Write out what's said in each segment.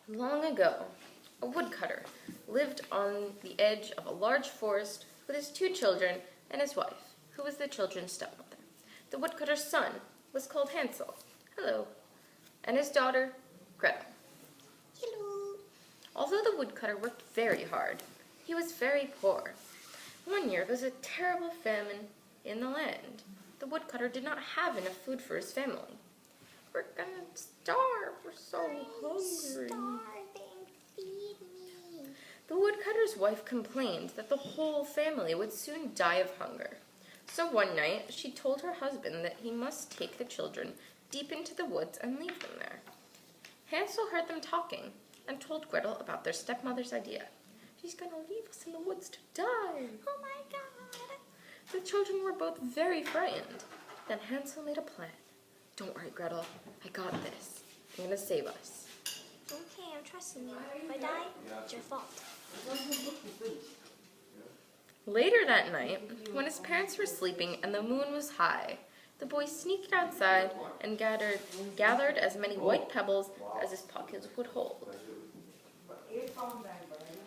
Long ago, a woodcutter lived on the edge of a large forest with his 2 children and his wife, who was the children's stepmother. The woodcutter's son was called Hansel, hello, and his daughter, Gretel. Hello. Although the woodcutter worked very hard, he was very poor. One year there was a terrible famine in the land. The woodcutter did not have enough food for his family. "We're gonna starve, we're so hungry." Starving. Feed me. The woodcutter's wife complained that the whole family would soon die of hunger. So one night she told her husband that he must take the children deep into the woods and leave them there. Hansel heard them talking and told Gretel about their stepmother's idea. "She's gonna leave us in the woods to die." Oh my God. The children were both very frightened. Then Hansel made a plan. "Don't worry, Gretel, I got this. I'm gonna save us." Okay, I'm trusting you. If I die, it's your fault. Later that night, when his parents were sleeping and the moon was high, the boy sneaked outside and gathered as many white pebbles as his pockets would hold.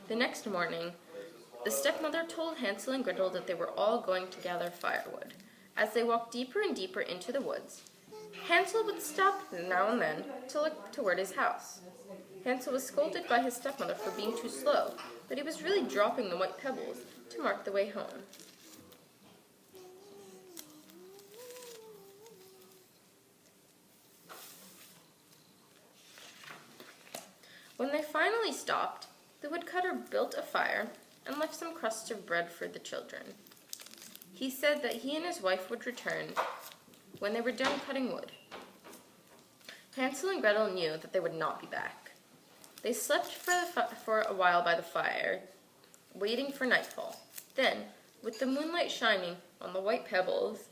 The next morning, the stepmother told Hansel and Gretel that they were all going to gather firewood. As they walked deeper and deeper into the woods, Hansel would stop now and then to look toward his house. Hansel was scolded by his stepmother for being too slow, but he was really dropping the white pebbles to mark the way home. When they finally stopped, the woodcutter built a fire and left some crusts of bread for the children. He said that he and his wife would return when they were done cutting wood. Hansel and Gretel knew that they would not be back. They slept for a while by the fire, waiting for nightfall. Then, with the moonlight shining on the white pebbles,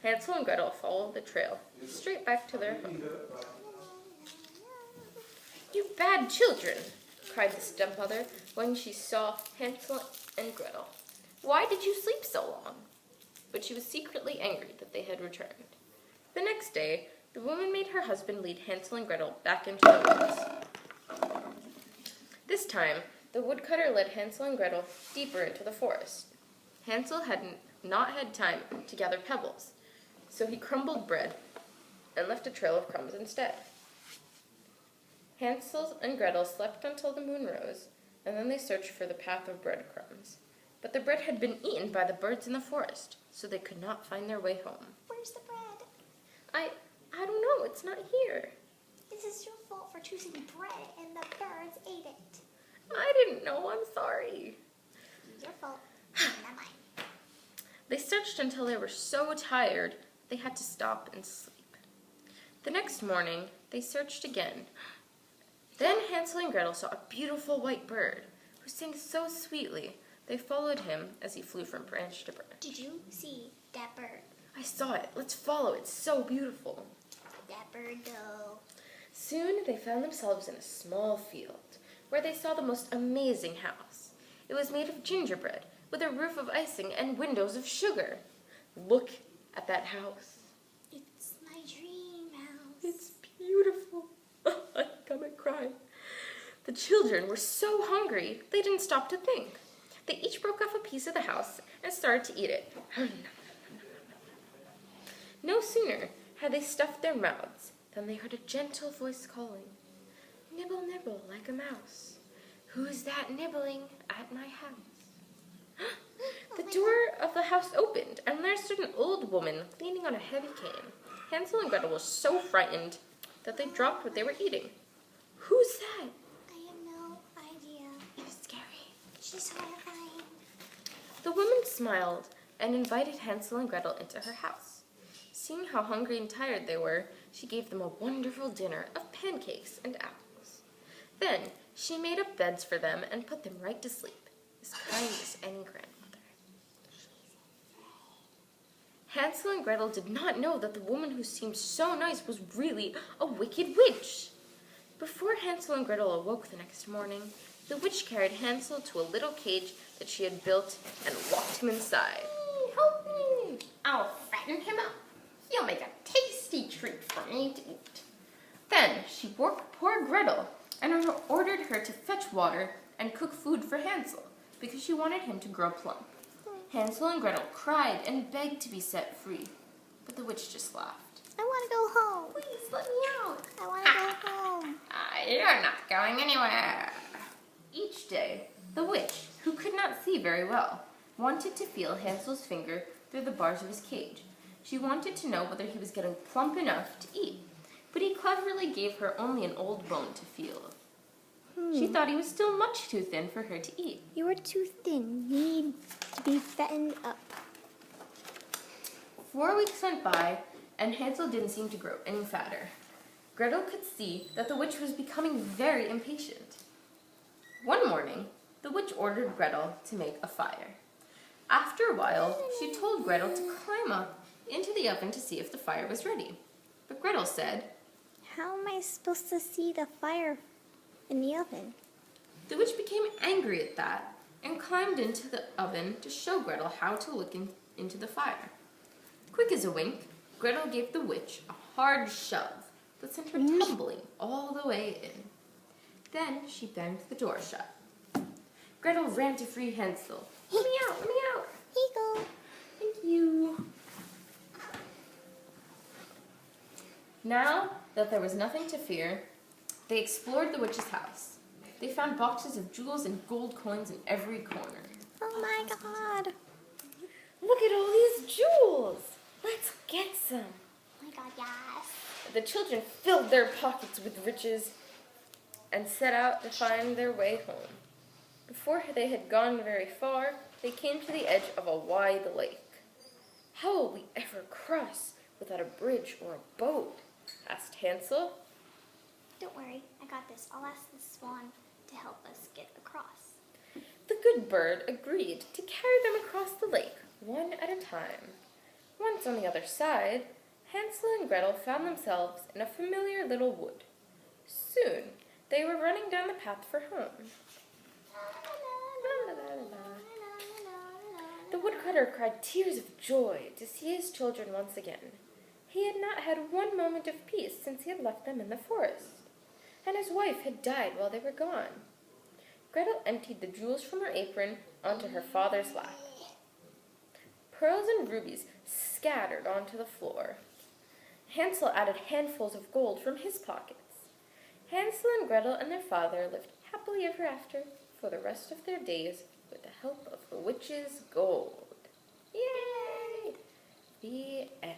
Hansel and Gretel followed the trail straight back to their home. "You bad children!" cried the stepmother when she saw Hansel and Gretel. "Why did you sleep so long?" But she was secretly angry that they had returned. The next day, the woman made her husband lead Hansel and Gretel back into the woods. This time, the woodcutter led Hansel and Gretel deeper into the forest. Hansel had not had time to gather pebbles, so he crumbled bread and left a trail of crumbs instead. Hansel and Gretel slept until the moon rose, and then they searched for the path of breadcrumbs. But the bread had been eaten by the birds in the forest, so they could not find their way home. Where's the bread? I don't know, it's not here. This is your fault for choosing bread and the birds ate it. I didn't know, I'm sorry. Your fault, not mine. They searched until they were so tired they had to stop and sleep. The next morning, they searched again. Then Hansel and Gretel saw a beautiful white bird who sang so sweetly. They followed him as he flew from branch to branch. Did you see that bird? I saw it. Let's follow. It's so beautiful. That bird, though. Soon they found themselves in a small field where they saw the most amazing house. It was made of gingerbread with a roof of icing and windows of sugar. Look at that house. It's my dream house. It's beautiful. I think I might cry. The children were so hungry they didn't stop to think. They each broke off a piece of the house and started to eat it. No sooner had they stuffed their mouths than they heard a gentle voice calling, "Nibble, nibble like a mouse. Who's that nibbling at my house?" The door of the house opened, and there stood an old woman leaning on a heavy cane. Hansel and Gretel were so frightened that they dropped what they were eating. "Who's that?" I have no idea. She's scary. She's horrifying. The woman smiled and invited Hansel and Gretel into her house. Seeing how hungry and tired they were, she gave them a wonderful dinner of pancakes and apples. Then she made up beds for them and put them right to sleep, as kind as any grandmother. Hansel and Gretel did not know that the woman who seemed so nice was really a wicked witch. Before Hansel and Gretel awoke the next morning, the witch carried Hansel to a little cage that she had built and locked him inside. Help me! I'll fatten him up. He'll make a tasty treat for me to eat. Then she woke poor Gretel and ordered her to fetch water and cook food for Hansel because she wanted him to grow plump. Hansel and Gretel cried and begged to be set free, but the witch just laughed. I want to go home. Please let me out. I want to go home. You're not going anywhere. Each day, the witch, who could not see very well, wanted to feel Hansel's finger through the bars of his cage. She wanted to know whether he was getting plump enough to eat, but he cleverly gave her only an old bone to feel. She thought he was still much too thin for her to eat. You are too thin. You need to be fattened up. 4 weeks went by, and Hansel didn't seem to grow any fatter. Gretel could see that the witch was becoming very impatient. One morning, the witch ordered Gretel to make a fire. After a while, she told Gretel to climb up into the oven to see if the fire was ready. But Gretel said, How am I supposed to see the fire in the oven? the witch became angry at that and climbed into the oven to show Gretel how to look into the fire. Quick as a wink, Gretel gave the witch a hard shove that sent her tumbling all the way in. Then she banged the door shut. Gretel ran to free Hansel. Let me out, let me out. Here you go. Thank you. Now that there was nothing to fear, they explored the witch's house. They found boxes of jewels and gold coins in every corner. Oh my God. Look at all these jewels. Let's get some. Oh my God, yes. The children filled their pockets with riches and set out to find their way home. Before they had gone very far, they came to the edge of a wide lake. How will we ever cross without a bridge or a boat? Asked Hansel. Don't worry, I got this. I'll ask the swan to help us get across. The good bird agreed to carry them across the lake, one at a time. Once on the other side, Hansel and Gretel found themselves in a familiar little wood. Soon, they were running down the path for home. The woodcutter cried tears of joy to see his children once again. He had not had one moment of peace since he had left them in the forest, and his wife had died while they were gone. Gretel emptied the jewels from her apron onto her father's lap. Pearls and rubies scattered onto the floor. Hansel added handfuls of gold from his pockets. Hansel and Gretel and their father lived happily ever after for the rest of their days with the help of the witch's gold. Yay! The end.